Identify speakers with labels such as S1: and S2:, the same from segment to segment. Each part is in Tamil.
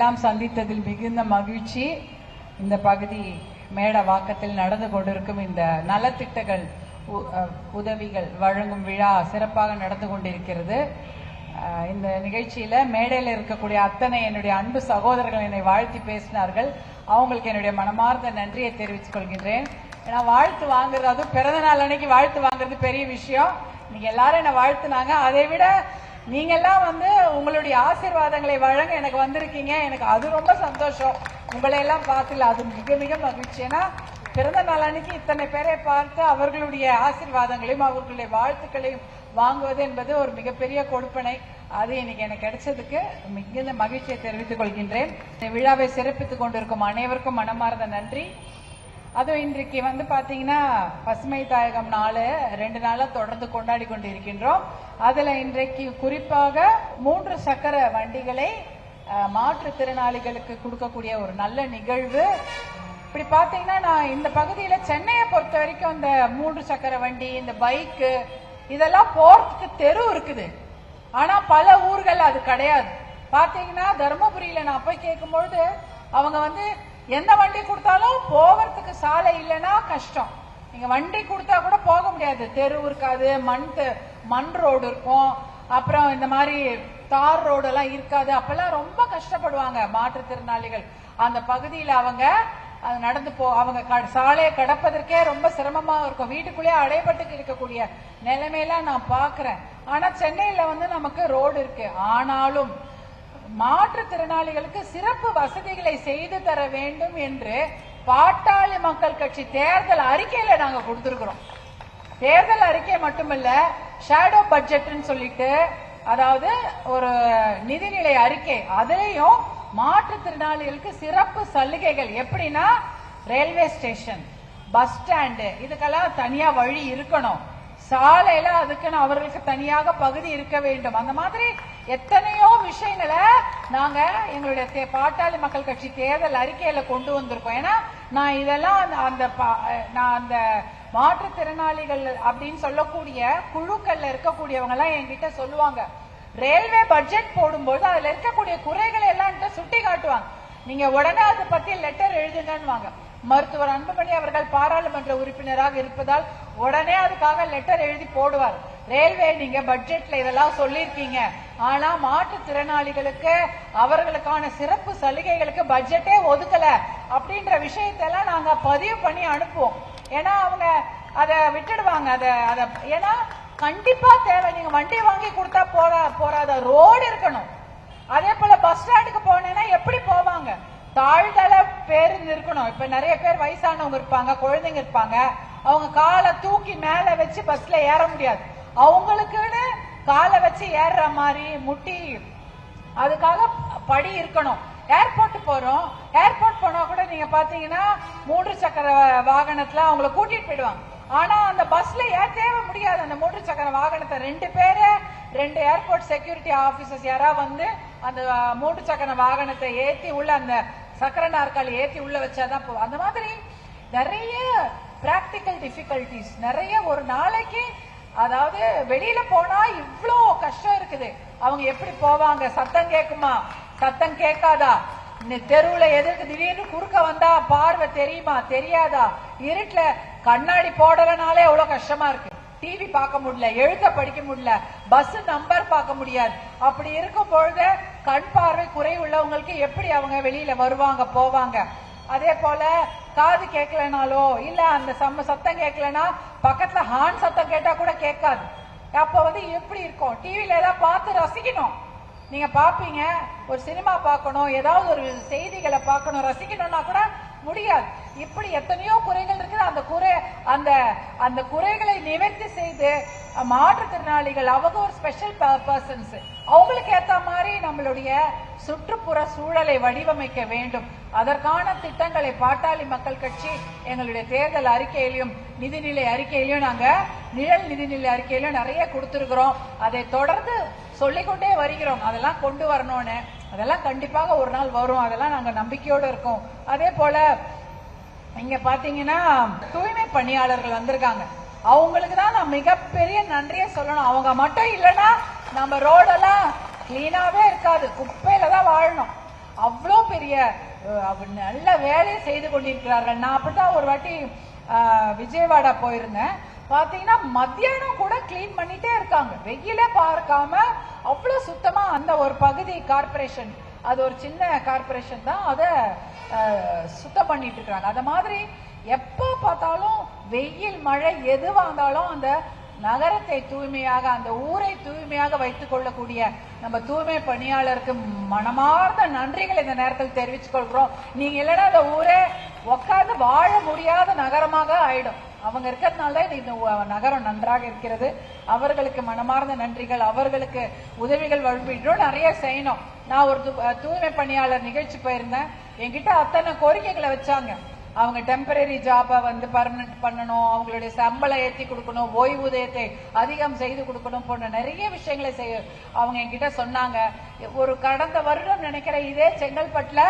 S1: எல்லாம் சந்தித்ததில் மிகுந்த மகிழ்ச்சி. இந்த பகுதி மேடவாக்கத்தில் நடந்து கொண்டிருக்கும் இந்த நலத்திட்டங்கள் உதவிகள் வழங்கும் விழா சிறப்பாக நடந்து கொண்டிருக்கிறது. இந்த நிகழ்ச்சியில மேடையில் இருக்கக்கூடிய அத்தனை என்னுடைய அன்பு சகோதரர்கள் என்னை வாழ்த்தி பேசினார்கள். அவங்களுக்கு என்னுடைய மனமார்ந்த நன்றியை தெரிவித்துக் கொள்கின்றேன். ஏன்னா வாழ்த்து வாங்குறது, அதுவும் பிறந்த நாள் அன்னைக்கு வாழ்த்து வாங்குறது பெரிய விஷயம். நீங்க எல்லாரும் என்ன வாழ்த்துனாங்க. அதை விட நீங்க எல்லாம் உங்களுடைய ஆசீர்வாதங்களை வழங்க எனக்கு வந்திருக்கீங்க. எனக்கு அது ரொம்ப சந்தோஷம். உங்களை எல்லாம் பார்த்துல அது மிக மிக மகிழ்ச்சி. ஏன்னா பிறந்த நாள் அன்னைக்கு இத்தனை பேரை பார்த்து அவர்களுடைய ஆசீர்வாதங்களையும் அவர்களுடைய வாழ்த்துக்களையும் வாங்குவது என்பது ஒரு மிகப்பெரிய கொடுப்பனை. அது இன்னைக்கு எனக்கு கிடைச்சதுக்கு மிகுந்த மகிழ்ச்சியை தெரிவித்துக் கொள்கின்றேன். இந்த விழாவை சிறப்பித்துக் கொண்டிருக்கும் அனைவருக்கும் மனமார்ந்த நன்றி. அதுவும் இன்றைக்கு பாத்தீங்கன்னா பசுமை தாயகம் நாள் 2 நாளா தொடர்ந்து கொண்டாடி கொண்டிருக்கின்றோம். அதுல இன்றைக்கு குறிப்பாக 3 சக்கர வண்டிகளை மாற்றுத்திறனாளிகளுக்கு கொடுக்கக்கூடிய ஒரு நல்ல நிகழ்வு. இப்படி பாத்தீங்கன்னா நான் இந்த பகுதியில சென்னையை பொறுத்த வரைக்கும் இந்த 3 சக்கர வண்டி, இந்த பைக்கு இதெல்லாம் போறதுக்கு தெரு இருக்குது. ஆனா பல ஊர்கள் அது கிடையாது. பாத்தீங்கன்னா தர்மபுரியில நான் போய் கேட்கும்பொழுது அவங்க எந்த வண்டி கொடுத்தாலும் போவதுக்கு சாலை இல்லைன்னா கஷ்டம். நீங்க வண்டி கொடுத்தா கூட போக முடியாது, தெரு இருக்காது, மண் ரோடு இருக்கும், அப்புறம் இந்த மாதிரி தார் ரோடு எல்லாம் இருக்காது. அப்பெல்லாம் ரொம்ப கஷ்டப்படுவாங்க மாற்றுத்திறனாளிகள். அந்த பகுதியில் அவங்க நடந்து அவங்க சாலையை கடப்பதற்கே ரொம்ப சிரமமா இருக்கும். வீட்டுக்குள்ளேயே அடைபட்டு இருக்கக்கூடிய நிலைமையெல்லாம் நான் பாக்குறேன். ஆனா சென்னையில நமக்கு ரோடு இருக்கு. ஆனாலும் மாற்றுத்திறனாளிகளுக்கு சிறப்பு வசதிகளை செய்து தர வேண்டும் என்று பாட்டாளி மக்கள் கட்சி தேர்தல் அறிக்கையில நாங்க கொடுத்திருக்கிறோம். தேர்தல் அறிக்கை மட்டுமல்ல, ஷேடோ பட்ஜெட்னு சொல்லிட்டு, அதாவது ஒரு நிதிநிலை அறிக்கை, அதுலயும் மாற்றுத்திறனாளிகளுக்கு சிறப்பு சலுகைகள் எப்படின்னா ரயில்வே ஸ்டேஷன், பஸ் ஸ்டாண்டு இதுக்கெல்லாம் தனியா வழி இருக்கணும், சாலையில அதுக்குன்னு அவர்களுக்கு தனியாக பகுதி இருக்க வேண்டும். அந்த மாதிரி எத்தனையோ விஷயங்களை நாங்க எங்களுடைய பாட்டாளி மக்கள் கட்சி தேர்தல் அறிக்கையில கொண்டு வந்திருக்கோம். ஏன்னா நான் இதெல்லாம் அந்த மாற்றுத்திறனாளிகள் அப்படின்னு சொல்லக்கூடிய குழுக்கள்ல இருக்கக்கூடியவங்க எல்லாம் என்கிட்ட சொல்லுவாங்க, ரயில்வே பட்ஜெட் போடும்போது அதுல இருக்கக்கூடிய குறைகளை எல்லாம் சுட்டி காட்டுவாங்க. நீங்க உடனே அதை பத்தி லெட்டர் எழுதுங்கன்னு. மருத்துவர் அன்புமணி அவர்கள் பாராளுமன்ற உறுப்பினராக இருப்பதால் உடனே அதுக்காக லெட்டர் எழுதி போடுவார். ரயில்வே நீங்க பட்ஜெட்ல இதெல்லாம் சொல்லிருக்கீங்க, ஆனா மாற்றுத்திறனாளிகளுக்கு அவர்களுக்கான சிறப்பு சலுகைகளுக்கு பட்ஜெட்டே ஒதுக்கல அப்படின்ற விஷயத்தெல்லாம் நாங்க பதிவு பண்ணி அனுப்புவோம். ஏன்னா அவங்க அதை விட்டுடுவாங்க. ஏன்னா கண்டிப்பா தேவை. நீங்க வண்டி வாங்கி கொடுத்தா போறாத, ரோடு இருக்கணும். அதே போல பஸ் ஸ்டாண்டுக்கு போனேன்னா எப்படி போவாங்க? தாழ்தள பேருந்து இருக்கணும். இப்ப நிறைய பேர் வயசானவங்க இருப்பாங்க, குழந்தைங்க இருப்பாங்க, அவங்க காலை தூக்கி மேல வச்சு பஸ்ல ஏற முடியாது. அவங்களுக்குன்னு காலை வச்சு ஏறுற மாதிரி முட்டி அதுக்காக படி இருக்கணும். ஏர்போர்ட் போறோம், ஏர்போர்ட் போனா கூட நீங்க பாத்தீங்கன்னா 3 சக்கர வாகனத்துல அவங்கள கூட்டிட்டு போயிடுவாங்க. ஆனா அந்த பஸ்ல ஏற்றவே முடியாது. அந்த 3 சக்கர வாகனத்தை 2 பேரு 2 ஏர்போர்ட் செக்யூரிட்டி ஆபீசர்ஸ் யாராவது அந்த 3 சக்கர வாகனத்தை ஏத்தி உள்ள அந்த சக்கர நாற்காலி ஏத்தி உள்ள வச்சாதான் போகும். அந்த மாதிரி நிறைய பிராக்டிக்கல் டிஃபிகல்டிஸ் நிறைய. ஒரு நாளைக்கு அதாவது வெளியில போனா இவ்வளோ கஷ்டம் இருக்குது. அவங்க எப்படி போவாங்க? சத்தம் கேட்குமா? சத்தம் கேட்காதா? தெருவுல எதற்கு திடீர்னு குறுக்க வந்தா பார்வை தெரியுமா தெரியாதா? இருட்டுல கண்ணாடி போடலனாலே எவ்வளவு கஷ்டமா இருக்கு. டிவி பார்க்க முடியல, எழுத படிக்க முடியல, பஸ் நம்பர் பார்க்க முடியாது. அப்படி இருக்கும் பொழுது கண் பார்வை குறை உள்ளவங்களுக்கு எப்படி அவங்க வெளியில வருவாங்க போவாங்க? அதே போல காது கேட்கலனாலோ இல்ல அந்த சத்தம் கேட்கலன்னா பக்கத்துல ஹார்ன் சத்தம் கேட்டா கூட கேட்காது. அப்ப எப்படி இருக்கும்? டிவில ஏதாவது பார்த்து ரசிக்கணும். நீங்க பாப்பீங்க, ஒரு சினிமா பார்க்கணும், ஏதாவது ஒரு செய்திகளை பார்க்கணும், ரசிக்கணும்னா கூட முடியாது. இப்படி எத்தனையோ குறைகள் இருக்குது. அந்த குறைகளை நிவர்த்தி செய்து மாற்றுத்திறனாளிகள் அவங்க ஒரு ஸ்பெஷல் பர்சன்ஸ், அவங்களுக்கு ஏத்த மாதிரி நம்மளுடைய சுற்றுப்புற சூழலை வடிவமைக்க வேண்டும். அதற்கான திட்டங்களை பாட்டாளி மக்கள் கட்சி எங்களுடைய தேர்தல் அறிக்கையிலும் நிதிநிலை அறிக்கையிலும் நாங்க நிழல் நிதிநிலை அறிக்கையிலும் நிறைய கொடுத்திருக்கிறோம். அதை தொடர்ந்து சொல்லிக்கொண்டே வருகிறோம். அதெல்லாம் கொண்டு வரணும்னு. அதெல்லாம் கண்டிப்பாக ஒரு நாள் வரும். அதெல்லாம் நாங்க நம்பிக்கையோடு இருக்கோம். அதே போல இங்க பாத்தீங்கன்னா தூய்மை பணியாளர்கள் வந்திருக்காங்க. அவங்களுக்கு தான் நான் மிகப்பெரிய நன்றியை சொல்லணும். அவங்க மட்டும் இல்லைன்னா நம்ம ரோடெல்லாம் கிளீனாவே இருக்காது, குப்பையில தான் வாழணும். அவ்வளோ பெரிய நல்ல வேலையை செய்து கொண்டிருக்கிறார்கள். நான் அப்படித்தான் ஒரு வாட்டி விஜயவாடா போயிருந்தேன். பாத்தீங்கன்னா மத்தியானம் கூட கிளீன் பண்ணிட்டே இருக்காங்க, வெயிலே பார்க்காம அவ்வளவு சுத்தமா. அந்த ஒரு பகுதி கார்பரேஷன், அது ஒரு சின்ன கார்பரேஷன் தான், அதை சுத்தம் பண்ணிட்டு இருக்காங்க. அத மாதிரி எப்ப பார்த்தாலும் வெயில் மழை எதுவா இருந்தாலும் அந்த நகரத்தை தூய்மையாக, அந்த ஊரை தூய்மையாக வைத்துக் கொள்ளக்கூடிய நம்ம தூய்மை பணியாளருக்கு மனமார்ந்த நன்றிகள் இந்த நேரத்தில் தெரிவித்துக் கொள்கிறோம். நீங்க இல்லைன்னா அந்த ஊரே உட்கார்ந்து வாழ முடியாத நகரமாக ஆயிடும். அவங்க இருக்கிறதுனால தான் இந்த நகரம் நன்றாக இருக்கிறது. அவர்களுக்கு மனமார்ந்த நன்றிகள். அவர்களுக்கு உதவிகள் வழங்கிடும், நிறைய செய்யணும். நான் ஒரு தூய்மை பணியாளர் நிகழ்ச்சி போயிருந்தேன். என்கிட்ட அத்தனை கோரிக்கைகளை வச்சாங்க. அவங்க டெம்பரரி ஜாபை வந்து பர்மனன்ட் பண்ணணும், அவங்களுடைய சம்பளம் ஏற்றி கொடுக்கணும், ஓய்வூதியத்தை அதிகம் செய்து கொடுக்கணும் போன்ற நிறைய விஷயங்களை செய்ய அவங்க என்கிட்ட சொன்னாங்க. ஒரு கடந்த வருடம் நினைக்கிறேன், இதே செங்கல்பட்டுல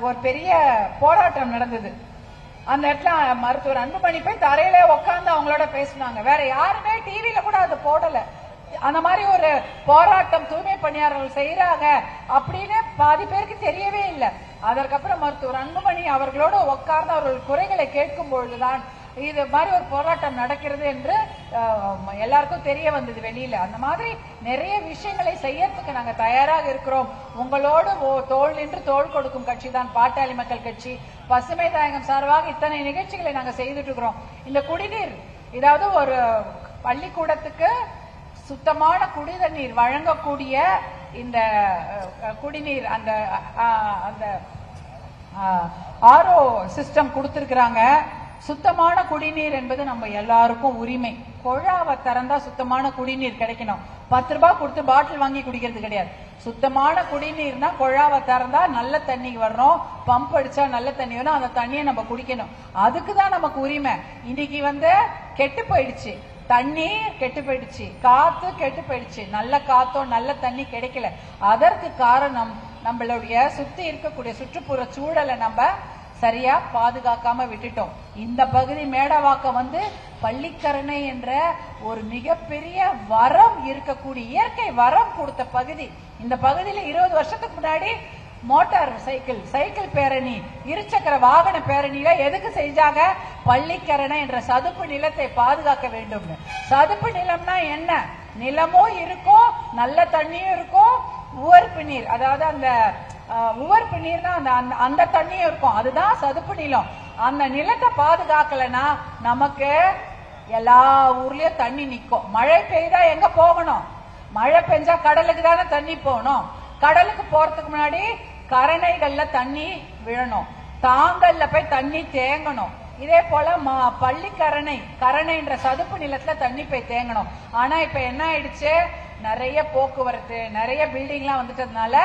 S1: ஒரு பெரிய போராட்டம் நடந்தது. அந்த இடத்துல மருத்துவர் அன்புமணி போய் தரையில உட்கார்ந்து அவங்களோட பேசினாங்க. வேற யாருமே டிவியில கூட அது போடல. அந்த மாதிரி ஒரு போராட்டம் தூய்மை பணியாளர்கள் செய்யறாங்க அப்படின்னு பாதி பேருக்கு தெரியவே இல்லை. அதற்கப்புறம் மருத்துவர் அன்புமணி அவர்களோட உட்கார்ந்து அவர்கள் குறைகளை கேட்கும் பொழுதுதான் இது மாதிரி ஒரு போராட்டம் நடக்கிறது என்று எல்லாருக்கும் தெரிய வந்தது வெளியில. அந்த மாதிரி நிறைய விஷயங்களை செய்யறதுக்கு நாங்க தயாராக இருக்கிறோம். உங்களோடு தோள் நின்று தோள் கொடுக்கும் கட்சி தான் பாட்டாளி மக்கள் கட்சி. பசுமை தாயகம் சார்பாக இத்தனை நிகழ்ச்சிகளை நாங்க செய்துட்டு இருக்கிறோம். இந்த குடிநீர், இதாவது ஒரு பள்ளிக்கூடத்துக்கு சுத்தமான குடிநீர் வழங்கக்கூடிய இந்த குடிநீர் அந்த அந்த ஆர்ஓ சிஸ்டம் கொடுத்திருக்கிறாங்க. சுத்தமான குடிநீர் என்பது நம்ம எல்லாருக்கும் உரிமை. குழாவை திறந்தா சுத்தமான குடிநீர் கிடைக்கணும். 10 ரூபாய் கொடுத்து பாட்டில் வாங்கி குடிக்கிறது கிடையாது. சுத்தமான குடிநீர்னா குழாவை திறந்தா நல்ல தண்ணி வரணும், பம்ப் அடிச்சா நல்ல தண்ணி வரும், அந்த தண்ணியை நம்ம குடிக்கணும். அதுக்குதான் நமக்கு உரிமை. இன்னைக்கு வந்து கெட்டு போயிடுச்சு, தண்ணி கெட்டு போயிடுச்சு, காத்து கெட்டு போயிடுச்சு, நல்ல காத்தோ நல்ல தண்ணி கிடைக்கல. அதற்கு காரணம் நம்மளுடைய சுத்தி இருக்கக்கூடிய சுற்றுப்புற சூழலை நம்ம சரியா பாதுகாக்காம விட்டுட்டோம். இந்த பகுதி மேடவாக்கம் வந்து பள்ளிக்கரணை என்ற ஒரு மிகப்பெரிய வரம் இருக்கக்கூடிய இயற்கை வரம் கொடுத்த பகுதி. இந்த பகுதியில 20 வருஷத்துக்கு முன்னாடி மோட்டார் சைக்கிள் பேரணி, இருசக்கர வாகன பேரணியில எதுக்கு செஞ்சாங்க? பள்ளிக்கரணை என்ற சதுப்பு நிலத்தை பாதுகாக்க வேண்டும். சதுப்பு நிலம்னா என்ன? நிலமும் இருக்கும், நல்ல தண்ணியும் இருக்கும், உவர்ப்பு நீர், அதாவது அந்த உவர்ப்பு நீர்னா அந்த தண்ணியும் இருக்கும், அதுதான் சதுப்பு நிலம். அந்த நிலத்தை பாதுகாக்கலன்னா நமக்கு எல்லா ஊர்லயும் தண்ணி நிக்கும். மழை பெய்தா எங்க போகணும்? மழை பெஞ்சா கடலுக்கு தானே தண்ணி போகணும். கடலுக்கு போறதுக்கு முன்னாடி கரணைகள்ல தண்ணி விழணும், தாங்கல்ல போய் தண்ணி தேங்கணும். இதே போல கரணைன்ற சதுப்பு நிலத்துல தண்ணி போய் தேங்கணும். ஆனா இப்ப என்ன ஆயிடுச்சு? நிறைய போக்குவரத்து, நிறைய பில்டிங் எல்லாம் வந்துட்டதுனால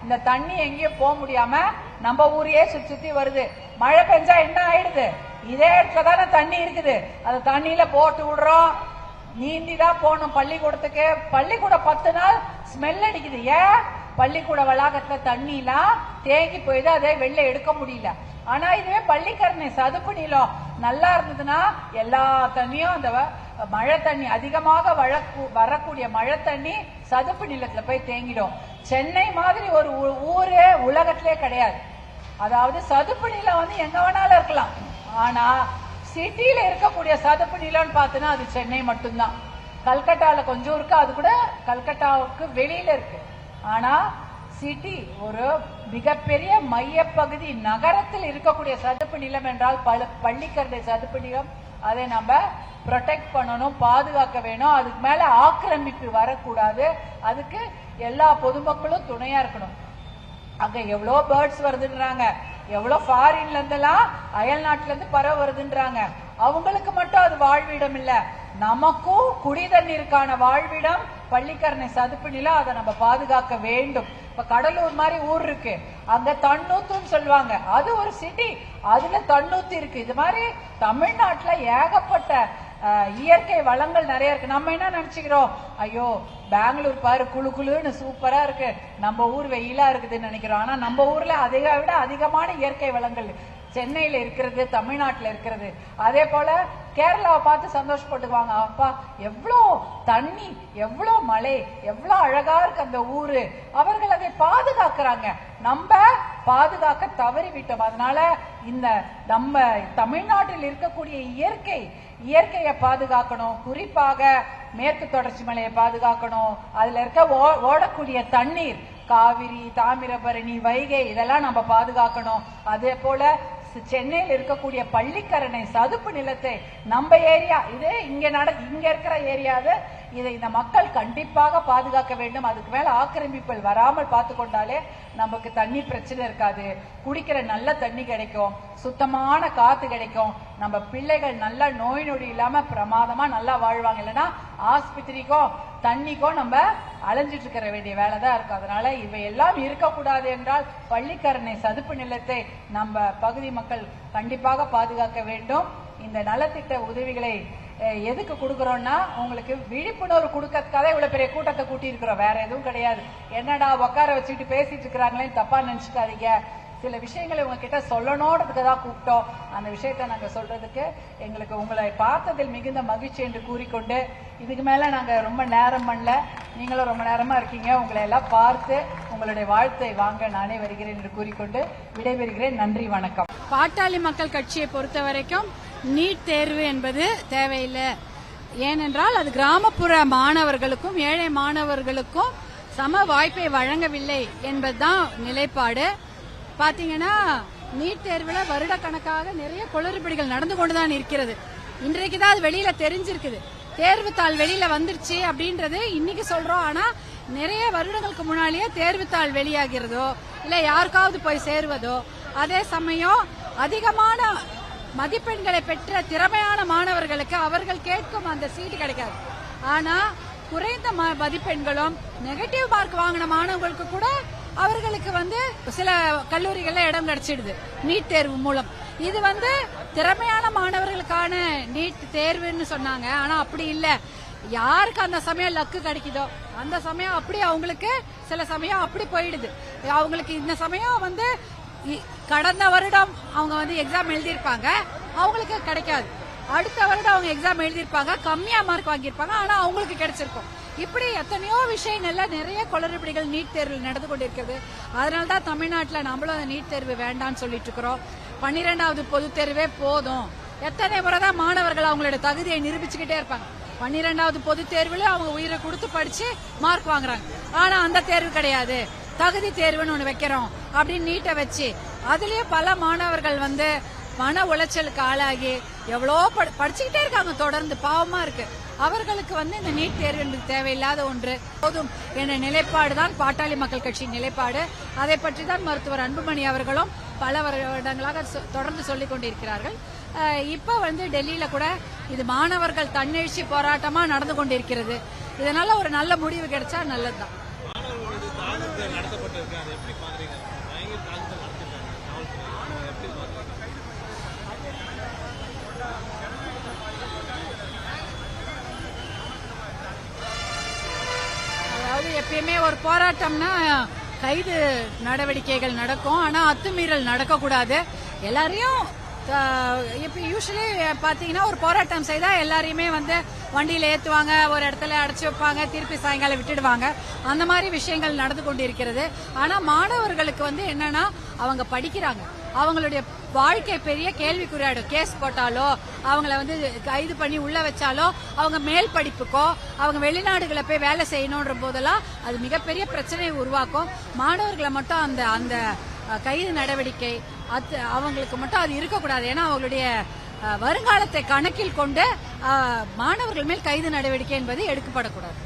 S1: இந்த தண்ணி எங்கேயும் போக முடியாம நம்ம ஊரையே சுத்தி வருது. மழை பெஞ்சா என்ன ஆயிடுது? இதே இடத்துல தானே தண்ணி இருக்குது, அது தண்ணியில போட்டு விடுறோம். நீந்திதான் போகணும் பள்ளிக்கூடத்துக்கு. பள்ளிக்கூடம் 10 நாள் ஸ்மெல் அடிக்குது. ஏன்? பள்ளிக்கூட வளாகத்துல தண்ணி எல்லாம் தேங்கி போயிது, அதை வெளில எடுக்க முடியல. ஆனா இதுவே பள்ளிக்கரணை சதுப்பு நிலம் நல்லா இருந்ததுன்னா எல்லா தண்ணியும், அந்த மழை தண்ணி அதிகமாக வரக்கூடிய மழை தண்ணி சதுப்பு நிலத்துல போய் தேங்கிடும். சென்னை மாதிரி ஒரு ஊரே உலகத்திலே கிடையாது. அதாவது சதுப்பு நிலம் வந்து எங்க வேணாலும் இருக்கலாம், ஆனா சிட்டியில இருக்கக்கூடிய சதுப்பு நிலம்னு பார்த்தோன்னா அது சென்னை மட்டும்தான். கல்கட்டால கொஞ்சம் இருக்கு, அது கூட கல்கட்டாவுக்கு வெளியில இருக்கு. ஆனா சிட்டி ஒரு மிகப்பெரிய மையப்பகுதி நகரத்தில் இருக்கக்கூடிய சதுப்பு நிலம் என்றால் பள்ளிக்கரணை சதுப்பு நிலம். அதை நம்ம ப்ரொடெக்ட் பண்ணணும், பாதுகாக்க வேணும். அதுக்கு மேல ஆக்கிரமிப்பு வரக்கூடாது. அதுக்கு எல்லா பொதுமக்களும் துணையா இருக்கணும். அங்க எவ்வளவு பேர்ட்ஸ் வருதுன்றாங்க, எவ்வளவு ஃபாரின்ல இருந்தெல்லாம் அயல் நாட்டுல இருந்து பறவை வருதுன்றாங்க. அவங்களுக்கு மட்டும் அது வாழ்விடம் இல்ல, நமக்கும் குடிதண்ணீருக்கான வாழ்விடம் பள்ளிக்கரணை சதுப்பு நிலம். அதை நம்ம பாதுகாக்க வேண்டும். இப்ப கடலூர் மாதிரி ஊர் இருக்கு, அங்க தண்ணூத்துன்னு சொல்லுவாங்க, அது ஒரு சிட்டி, அதுல தண்ணூத்து இருக்கு. இது மாதிரி தமிழ்நாட்டுல ஏகப்பட்ட இயற்கை வளங்கள் நிறைய இருக்கு. நம்ம என்ன நினைச்சுக்கிறோம்? ஐயோ பெங்களூர் பாரு குழு குழுன்னு சூப்பரா இருக்கு, நம்ம ஊர் வெயிலா இருக்குதுன்னு நினைக்கிறோம். ஆனா நம்ம ஊர்ல அதை விட அதிகமான இயற்கை வளங்கள், சென்னையில இருக்கிறது, தமிழ்நாட்டுல இருக்கிறது. அதே போல கேரளாவை பார்த்து சந்தோஷப்பட்டுக்குவாங்க. அப்பா எவ்வளோ தண்ணி, எவ்வளோ மழை, எவ்வளோ அழகா இருக்கு அந்த ஊரு. அவர்கள் அதை பாதுகாக்கிறாங்க, நம்ம பாதுகாக்க தவறிவிட்டோம். அதனால இந்த நம்ம தமிழ்நாட்டில் இருக்கக்கூடிய இயற்கையை பாதுகாக்கணும். குறிப்பாக மேற்கு தொடர்ச்சி மலையை பாதுகாக்கணும். அதுல இருக்க ஓடக்கூடிய தண்ணீர், காவிரி, தாமிரபரணி, வைகை, இதெல்லாம் நம்ம பாதுகாக்கணும். அதே போல சென்னையில் இருக்கக்கூடிய பள்ளிக்கரணை சதுப்பு நிலத்தை நம்ம ஏரியா இது இங்க இருக்கிற ஏரியாவை இதை இந்த மக்கள் கண்டிப்பாக பாதுகாக்க வேண்டும். அதுக்கு மேல ஆக்கிரமிப்புகள் வராமல் பார்த்து கொண்டாலே நமக்கு தண்ணி பிரச்சனை இருக்காது. குடிக்கிற நல்ல தண்ணி கிடைக்கும், சுத்தமான காத்து கிடைக்கும். நம்ம பிள்ளைகள் நல்ல நோய் நொடி இல்லாம பிரமாதமா நல்லா வாழ்வாங்க. இல்லைன்னா ஆஸ்பத்திரிக்கோ தண்ணிக்கோ நம்ம அலைஞ்சிட்டு இருக்கிற வேண்டிய வேலைதான் இருக்கும். அதனால இவை எல்லாம் இருக்கக்கூடாது என்றால் பள்ளிக்கரணை சதுப்பு நிலத்தை நம்ம பகுதி மக்கள் கண்டிப்பாக பாதுகாக்க வேண்டும். இந்த நலத்திட்ட உதவிகளை எதுக்கு கொடுக்கறோம்னா உங்களுக்கு விழிப்புணர்வு கொடுக்கறதுக்காக இவ்வளவு பெரிய கூட்டத்தை கூட்டி இருக்கிறோம், வேற எதுவும் கிடையாது. என்னடா உட்கார வச்சுட்டு பேசிட்டு இருக்கிறாங்களே தப்பா நினைச்சுக்காதீங்க. சில விஷயங்களை உங்ககிட்ட சொல்லணும்ன்றதுக்கு தான் கூப்பிட்டோம். அந்த விஷயத்த நாங்க சொல்றதுக்கு எங்களுக்கு உங்களை பார்த்ததில் மிகுந்த மகிழ்ச்சி என்று கூறிக்கொண்டு, இதுக்கு மேல நாங்க ரொம்ப நேரம் பண்ணல, நீங்களும் ரொம்ப நேரமா இருக்கீங்க. உங்களை எல்லாம் பார்த்து உங்களுடைய வாழ்த்தை வாங்க நானே வருகிறேன் என்று கூறிக்கொண்டு விடைபெறுகிறேன். நன்றி, வணக்கம்.
S2: பாட்டாளி மக்கள் கட்சியை பொறுத்த வரைக்கும் நீட் தேர்வு என்பது தேவையில்லை. ஏனென்றால் அது கிராமப்புற மாணவர்களுக்கும் ஏழை மாணவர்களுக்கும் சம வாய்ப்பை வழங்கவில்லை என்பதுதான் நிலைப்பாடு. பாத்தீங்கன்னா நீட் தேர்வில் வருடக்கணக்காக நிறைய குளறுபடிகள் நடந்து கொண்டுதான் இருக்கிறது. இன்றைக்கு தான் அது வெளியில தெரிஞ்சிருக்குது. தேர்வு தாள் வெளியில வந்துருச்சு அப்படின்றது இன்னைக்கு சொல்றோம். ஆனா நிறைய வருடங்களுக்கு முன்னாலேயே தேர்வு தாள் வெளியாகிறதோ இல்ல யாருக்காவது போய் சேருவதோ, அதே சமயம் அதிகமான மதிப்பெண்களை பெற்ற திறமையான மாணவர்களுக்கு அவர்கள் கேட்கும் அந்த சீட்டு கிடைக்காது. ஆனா குறைந்த மதிப்பெண்களும் நெகட்டிவ் மார்க் வாங்கின மாணவர்களுக்கு கூட அவர்களுக்கு சில கல்லூரிகள்ல இடம் கிடைச்சிடுது நீட் தேர்வு மூலம். இது திறமையான மாணவர்களுக்கான நீட் தேர்வுன்னு சொன்னாங்க. ஆனா அப்படி இல்ல. யாருக்கு அந்த சமயம் லக்கு கிடைக்குதோ அந்த சமயம் அப்படி அவங்களுக்கு சில சமயம் அப்படி போயிடுது. அவங்களுக்கு இந்த சமயம் கடந்த வருடம் அவங்க எக்ஸாம் எழுதியிருப்பாங்க, அவங்களுக்கு கிடைக்காது. அடுத்த வருடம் அவங்க எக்ஸாம் எழுதியிருப்பாங்க, கம்மியா மார்க் வாங்கியிருப்பாங்க, ஆனா அவங்களுக்கு கிடைச்சிருக்கும். இப்படி எத்தனையோ விஷயங்கள்ல நிறைய குளறுபடிகள் நீட் தேர்வில் நடந்து கொண்டிருக்கிறது. அதனாலதான் தமிழ்நாட்டில் நம்மளும் அந்த நீட் தேர்வு வேண்டாம்னு சொல்லிட்டு இருக்கிறோம். 12வது பொது தேர்வே போதும். எத்தனை முறைதான் மாணவர்கள் அவங்களோட தகுதியை நிரூபிச்சுக்கிட்டே இருப்பாங்க. 12வது பொது தேர்வுல அவங்க உயிரை கொடுத்து படிச்சு மார்க் வாங்குறாங்க. ஆனா அந்த தேர்வு கிடையாது, தகுதி தேர்வுன்னு ஒண்ணு வைக்கிறோம் அப்படின்னு நீட்டை வச்சு அதுலயே பல மாணவர்கள் மன உளைச்சலுக்கு ஆளாகி எவ்வளோ படிச்சுக்கிட்டே இருக்காங்க தொடர்ந்து. பாவமா இருக்கு. அவர்களுக்கு இந்த நீட் தேர்வு என்பது தேவையில்லாத ஒன்று. போதும் என்ற நிலைப்பாடுதான் பாட்டாளி மக்கள் கட்சியின் நிலைப்பாடு. அதை பற்றி தான் மருத்துவர் அன்புமணி அவர்களும் பல வருடங்களாக தொடர்ந்து சொல்லிக் கொண்டிருக்கிறார்கள். இப்ப டெல்லியில கூட இது மாணவர்கள் தன்னெழுச்சி போராட்டமா நடந்து கொண்டிருக்கிறது. இதனால ஒரு நல்ல முடிவு கிடைச்சா நல்லதுதான். அதாவது எப்பயுமே ஒரு போராட்டம்னா கைது நடவடிக்கைகள் நடக்கும், ஆனா அத்துமீறல் நடக்கக்கூடாது. எல்லாரையும் இப்ப யூஸ்வலி பாத்தீங்கன்னா ஒரு போராட்டம் செய்தா எல்லாரையுமே வண்டியில ஏத்துவாங்க, ஒரு இடத்துல அடைச்சு வைப்பாங்க, திருப்பி சாயங்காலம் விட்டுடுவாங்க. அந்த மாதிரி விஷயங்கள் நடந்து கொண்டிருக்கிறது. ஆனா மாணவர்களுக்கு என்னன்னா அவங்க படிக்கிறாங்க, அவங்களுடைய வாழ்க்கை பெரிய கேள்விக்குறியாடும். கேஸ் போட்டாலோ அவங்கள கைது பண்ணி உள்ள வச்சாலோ அவங்க மேல் படிப்புக்கோ அவங்க வெளிநாடுகளை போய் வேலை செய்யணும்ன்ற போதெல்லாம் அது மிகப்பெரிய பிரச்சனையை உருவாக்கும். மாணவர்களை மட்டும் அந்த அந்த கைது நடவடிக்கை அவங்களுக்கு மட்டும் அது இருக்கக்கூடாது. ஏன்னா அவங்களுடைய வருங்காலத்தை கணக்கில் கொண்டு மாணவர்கள் மேல் கைது நடவடிக்கை என்பது எடுக்கப்படக்கூடாது.